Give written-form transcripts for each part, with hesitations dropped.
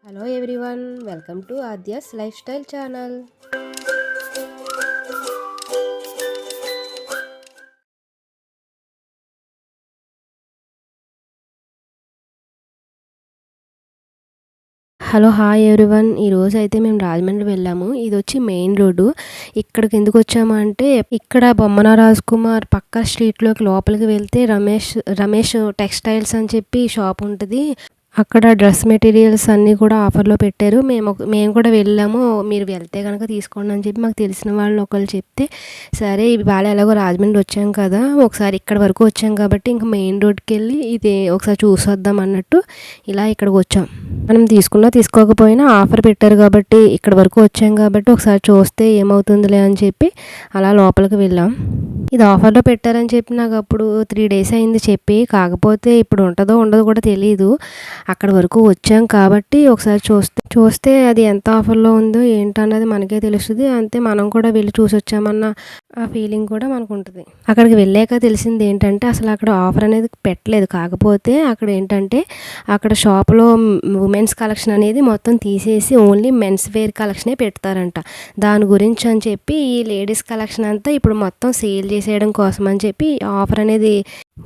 Hello everyone, welcome to Adya's Lifestyle channel. Hello hi everyone. ఈరోజు అయితే మేము రాజమండ్రి వెళ్ళాము. ఇది వచ్చి మెయిన్ రోడ్డు. ఇక్కడికి ఎందుకు వచ్చాము అంటే, ఇక్కడ బొమ్మన రాజ్ కుమార్ పక్క స్ట్రీట్లోకి లోపలికి వెళ్తే రమేష్ టెక్స్టైల్స్ అని చెప్పి షాప్ ఉంటుంది. అక్కడ డ్రెస్ మెటీరియల్స్ అన్నీ కూడా ఆఫర్లో పెట్టారు. మేము కూడా వెళ్ళాము. మీరు వెళ్తే కనుక తీసుకోండి అని చెప్పి మాకు తెలిసిన వాళ్ళు ఒకళ్ళు చెప్తే, సరే ఇవాళ ఎలాగో రాజమండ్రి వచ్చాం కదా, ఒకసారి ఇక్కడ వరకు వచ్చాం కాబట్టి ఇంకా మెయిన్ రోడ్కి వెళ్ళి ఇది ఒకసారి చూసొద్దాం అన్నట్టు ఇలా ఇక్కడికి వచ్చాం. మనం తీసుకున్నా తీసుకోకపోయినా ఆఫర్ పెట్టారు కాబట్టి ఇక్కడ వరకు వచ్చాం కాబట్టి ఒకసారి చూస్తే ఏమవుతుందిలే అని చెప్పి అలా లోపలికి వెళ్ళాం. ఇది ఆఫర్లో పెట్టారని చెప్పి నాకు అప్పుడు 3 డేస్ అయింది చెప్పి, కాకపోతే ఇప్పుడు ఉంటుందో ఉండదో కూడా తెలియదు. అక్కడ వరకు వచ్చాం కాబట్టి ఒకసారి చూస్తే అది ఎంత ఆఫర్లో ఉందో ఏంటన్నది మనకే తెలుస్తుంది. అంతే, మనం కూడా వెళ్ళి చూసి వచ్చామన్న ఆ ఫీలింగ్ కూడా మనకు ఉంటుంది. అక్కడికి వెళ్ళాక తెలిసింది ఏంటంటే, అసలు అక్కడ ఆఫర్ అనేది పెట్టలేదు. కాకపోతే అక్కడ ఏంటంటే, అక్కడ షాప్లో ఉమెన్స్ కలెక్షన్ అనేది మొత్తం తీసేసి ఓన్లీ మెన్స్ వేర్ కలెక్షనే పెడతారంట. దాని గురించి అని చెప్పి ఈ లేడీస్ కలెక్షన్ అంతా ఇప్పుడు మొత్తం సేల్ చేసేయడం కోసం అని చెప్పి ఆఫర్ అనేది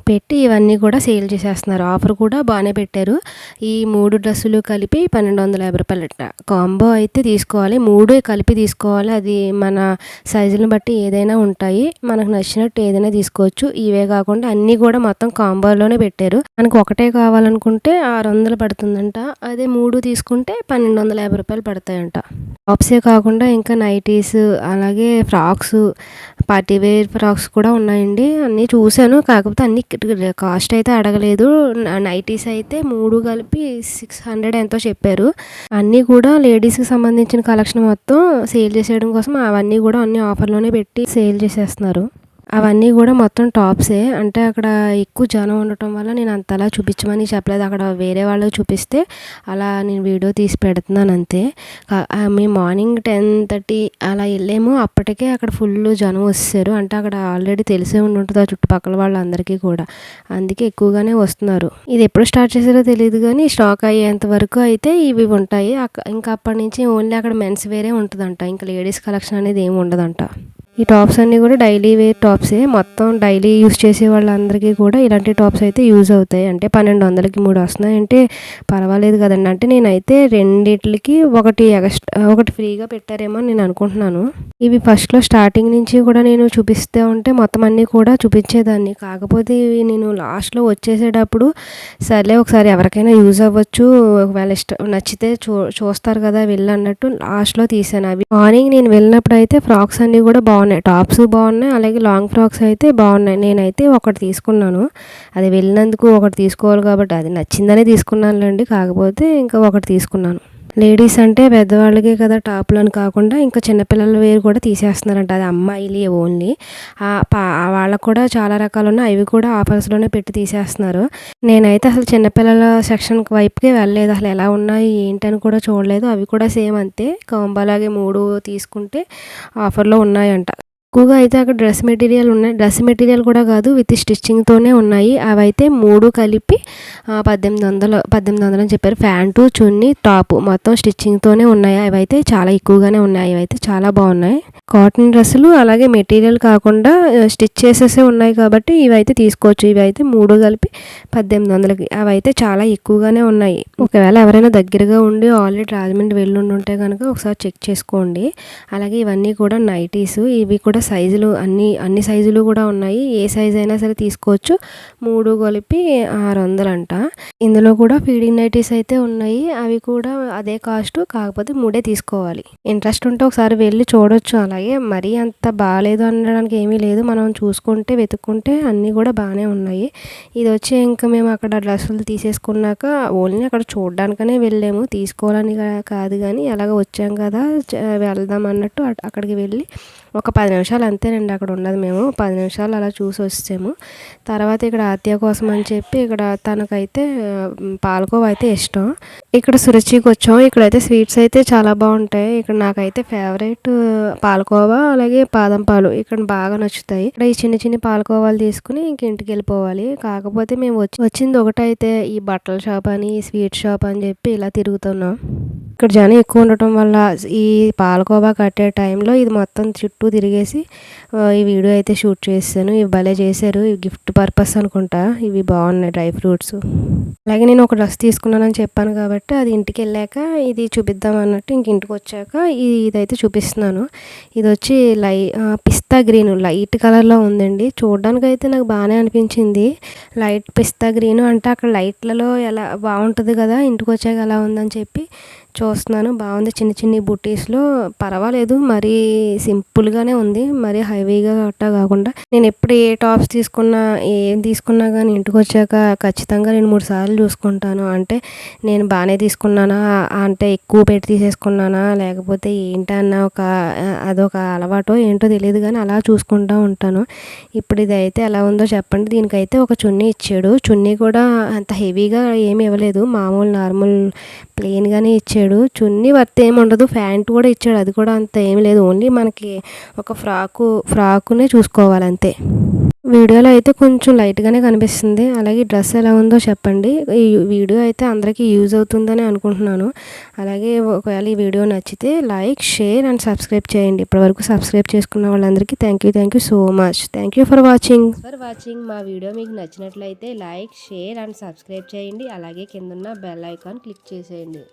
పెట్టి ఇవన్నీ కూడా సేల్ చేసేస్తున్నారు. ఆఫర్ కూడా బాగానే పెట్టారు. ఈ 3 డ్రెస్సులు కలిపి 1250 రూపాయలట. కాంబో అయితే తీసుకోవాలి, 3 కలిపి తీసుకోవాలి. అది మన సైజులను బట్టి ఏదైనా ఉంటాయి, మనకు నచ్చినట్టు ఏదైనా తీసుకోవచ్చు. ఇవే కాకుండా అన్నీ కూడా మొత్తం కాంబోలోనే పెట్టారు. మనకు ఒకటే కావాలనుకుంటే 600 పడుతుందంట. అదే 3 తీసుకుంటే 1250 రూపాయలు పడతాయంట. టాప్సే కాకుండా ఇంకా నైటీస్, అలాగే ఫ్రాక్స్, పార్టీవేర్ ఫ్రాక్స్ కూడా ఉన్నాయండి. అన్నీ చూశాను, కాకపోతే అన్నీ కాస్ట్ అయితే అడగలేదు. నైటీస్ అయితే 3 కలిపి 600 ఎంతో చెప్పారు. అన్నీ కూడా లేడీస్కి సంబంధించిన కలెక్షన్ మొత్తం సేల్ చేసేయడం కోసం అవన్నీ కూడా అన్ని ఆఫర్లోనే పెట్టి సేల్ చేసేస్తున్నారు. అవన్నీ కూడా మొత్తం టాప్సే. అంటే అక్కడ ఎక్కువ జనం ఉండటం వల్ల నేను అంతలా చూపించమని చెప్పలేదు. అక్కడ వేరే వాళ్ళకి చూపిస్తే అలా నేను వీడియో తీసి పెడుతున్నాను అంతే. మేము మార్నింగ్ 10:30 అలా వెళ్ళాము. అప్పటికే అక్కడ ఫుల్ జనం వచ్చేసారు. అంటే అక్కడ ఆల్రెడీ తెలిసే ఉంటుంది ఆ చుట్టుపక్కల వాళ్ళందరికీ కూడా, అందుకే ఎక్కువగానే వస్తున్నారు. ఇది ఎప్పుడు స్టార్ట్ చేశారో తెలియదు కానీ స్టాక్ అయ్యేంత వరకు అయితే ఇవి ఉంటాయి. ఇంకా అప్పటి నుంచి ఓన్లీ అక్కడ మెన్స్ వేరే ఉంటుందంట. ఇంకా లేడీస్ కలెక్షన్ అనేది ఏమి ఉండదంట. ఈ టాప్స్ అన్నీ కూడా డైలీ వేర్ టాప్సే. మొత్తం డైలీ యూస్ చేసే వాళ్ళందరికీ కూడా ఇలాంటి టాప్స్ అయితే యూజ్ అవుతాయి. అంటే 1200కి 3 వస్తున్నాయంటే పర్వాలేదు కదండి. అంటే నేనైతే రెండిట్లకి ఒకటి ఫ్రీగా పెట్టారేమో నేను అనుకుంటున్నాను. ఇవి ఫస్ట్లో స్టార్టింగ్ నుంచి కూడా నేను చూపిస్తూ ఉంటే మొత్తం అన్నీ కూడా చూపించేదాన్ని. కాకపోతే ఇవి నేను లాస్ట్లో వచ్చేసేటప్పుడు సర్లే ఒకసారి ఎవరికైనా యూజ్ అవ్వచ్చు, ఒకవేళ నచ్చితే చూస్తారు కదా వెళ్ళి అన్నట్టు లాస్ట్లో తీసాను. అవి మార్నింగ్ నేను వెళ్ళినప్పుడు అయితే ఫ్రాక్స్ అన్నీ కూడా బాగున్నాయి, టాప్స్ బాగున్నాయి, అలాగే లాంగ్ ఫ్రాక్స్ అయితే బాగున్నాయి. నేనైతే ఒకటి తీసుకున్నాను. అది వెళ్ళినందుకు ఒకటి తీసుకోవాలి కాబట్టి అది నచ్చిందనే తీసుకున్నానులేండి. కాకపోతే ఇంకా ఒకటి తీసుకున్నాను. లేడీస్ అంటే పెద్దవాళ్ళకే కదా టాపులని కాకుండా ఇంకా చిన్నపిల్లల వేరు కూడా తీసేస్తున్నారంట. అది అమ్మాయిలే ఓన్లీ. వాళ్ళకు కూడా చాలా రకాలు ఉన్నాయి. అవి కూడా ఆఫర్స్లోనే పెట్టి తీసేస్తున్నారు. నేనైతే అసలు చిన్నపిల్లల సెక్షన్ వైపుకే వెళ్ళలేదు. అసలు ఎలా ఉన్నాయి ఏంటని కూడా చూడలేదు. అవి కూడా సేమ్ అంతే, కాంబోలాగే 3 తీసుకుంటే ఆఫర్లో ఉన్నాయంట. ఎక్కువగా అయితే అక్కడ డ్రెస్ మెటీరియల్ ఉన్నాయి. డ్రెస్ మెటీరియల్ కూడా కాదు, విత్ స్టిచ్చింగ్తోనే ఉన్నాయి. అవైతే 3 కలిపి 1800 అని చెప్పారు. ప్యాంటు, చున్నీ, టాపు మొత్తం స్టిచ్చింగ్తోనే ఉన్నాయి. అవైతే చాలా ఎక్కువగానే ఉన్నాయి. అవైతే చాలా బాగున్నాయి. కాటన్ డ్రెస్సులు అలాగే మెటీరియల్ కాకుండా స్టిచ్ చేసేసే ఉన్నాయి కాబట్టి ఇవైతే తీసుకోవచ్చు. ఇవైతే 3 కలిపి 1800కి. అవైతే చాలా ఎక్కువగానే ఉన్నాయి. ఒకవేళ ఎవరైనా దగ్గరగా ఉండి ఆల్రెడీ రాజమండ్రి వెళ్ళుండి ఉంటే కనుక ఒకసారి చెక్ చేసుకోండి. అలాగే ఇవన్నీ కూడా నైటీస్. ఇవి కూడా సైజులు అన్ని సైజులు కూడా ఉన్నాయి. ఏ సైజ్ అయినా సరే తీసుకోవచ్చు. 3 కలిపి 600 అంట. ఇందులో కూడా ఫీడింగ్ నైటీస్ అయితే ఉన్నాయి. అవి కూడా అదే కాస్ట్, కాకపోతే 3 తీసుకోవాలి. ఇంట్రెస్ట్ ఉంటే ఒకసారి వెళ్ళి చూడొచ్చు. అలాగే మరీ అంత బాగాలేదు అనడానికి ఏమీ లేదు. మనం చూసుకుంటే వెతుక్కుంటే అన్నీ కూడా బాగానే ఉన్నాయి. ఇది వచ్చి ఇంకా మేము అక్కడ డ్రెస్సులు తీసేసుకున్నాక ఓన్లీ అక్కడ చూడడానికనే వెళ్ళాము, తీసుకోవాలని కాదు. కానీ ఎలాగ వచ్చాం కదా వెళ్దాం అన్నట్టు అక్కడికి వెళ్ళి ఒక 10 నిమిషాలు అంతేనండి అక్కడ ఉన్నది. మేము 10 నిమిషాలు అలా చూసి వచ్చాము. తర్వాత ఇక్కడ ఆత్య కోసం అని చెప్పి ఇక్కడ తనకైతే పాలకోవా అయితే ఇష్టం. ఇక్కడ సురుచికి వచ్చాము. ఇక్కడైతే స్వీట్స్ అయితే చాలా బాగుంటాయి. ఇక్కడ నాకైతే ఫేవరెట్ పాలకోవా, అలాగే బాదం పాలు ఇక్కడ బాగా నచ్చుతాయి. ఇక్కడ ఈ చిన్న చిన్న పాలకోవాలు తీసుకుని ఇంక ఇంటికి వెళ్ళిపోవాలి. కాకపోతే మేము వచ్చింది ఒకటైతే ఈ బట్టల షాప్ అని, ఈ స్వీట్ షాప్ అని చెప్పి ఇలా తిరుగుతున్నాం. ఇక్కడ జనం ఎక్కువ ఉండటం వల్ల ఈ పాలకోవా కట్టే టైంలో ఇది మొత్తం చుట్టూ తిరిగేసి ఈ వీడియో అయితే షూట్ చేశాను. ఇవి భలే చేశారు. ఇవి గిఫ్ట్ పర్పస్ అనుకుంటా. ఇవి బాగున్నాయి డ్రై ఫ్రూట్స్. అలాగే నేను ఒక డ్రెస్ తీసుకున్నానని చెప్పాను కాబట్టి అది ఇంటికి వెళ్ళాక ఇది చూపిద్దాం అన్నట్టు ఇంక ఇంటికి వచ్చాక ఇదైతే చూపిస్తున్నాను. ఇది వచ్చి పిస్తా గ్రీన్ లైట్ కలర్లో ఉందండి. చూడడానికి అయితే నాకు బాగానే అనిపించింది. లైట్ పిస్తా గ్రీన్ అంటే అక్కడ లైట్లలో ఎలా బాగుంటుంది కదా, ఇంటికి వచ్చాక ఎలా ఉందని చెప్పి చూస్తున్నాను. బాగుంది. చిన్న చిన్ని బుటీస్లో పర్వాలేదు, మరీ సింపుల్గానే ఉంది, మరీ హెవీగా గట్టా కాకుండా. నేను ఎప్పుడు ఏ టాప్స్ తీసుకున్నా ఏం తీసుకున్నా కానీ ఇంటికి వచ్చాక ఖచ్చితంగా 2-3 సార్లు చూసుకుంటాను. అంటే నేను బాగానే తీసుకున్నానా, అంటే ఎక్కువ పెట్టి తీసేసుకున్నానా, లేకపోతే ఏంటన్న అదొక అలవాటో ఏంటో తెలియదు కానీ అలా చూసుకుంటూ ఉంటాను. ఇప్పుడు ఇదైతే ఎలా ఉందో చెప్పండి. దీనికైతే ఒక చున్నీ ఇచ్చాడు. చున్నీ కూడా అంత హెవీగా ఏమి ఇవ్వలేదు, మామూలు నార్మల్ ప్లెయిన్గానే ఇచ్చాడు. చున్నీ వర్త్ ఏమి ఉండదు. ప్యాంట్ కూడా ఇచ్చాడు, అది కూడా అంత ఏమి లేదు. ఓన్లీ మనకి ఒక ఫ్రాకునే చూసుకోవాలి అంతే. వీడియోలో అయితే కొంచెం లైట్గానే కనిపిస్తుంది. అలాగే డ్రెస్ ఎలా ఉందో చెప్పండి. ఈ వీడియో అయితే అందరికీ యూజ్ అవుతుందని అనుకుంటున్నాను. అలాగే ఒకవేళ ఈ వీడియో నచ్చితే లైక్, షేర్ అండ్ సబ్స్క్రైబ్ చేయండి. ఇప్పటివరకు సబ్స్క్రైబ్ చేసుకున్న వాళ్ళందరికీ thank you so much. Thank you for watching. మా వీడియో మీకు నచ్చినట్లయితే లైక్, షేర్ అండ్ సబ్స్క్రైబ్ చేయండి. అలాగే కింద ఉన్న బెల్ ఐకాన్ క్లిక్ చేసేయండి.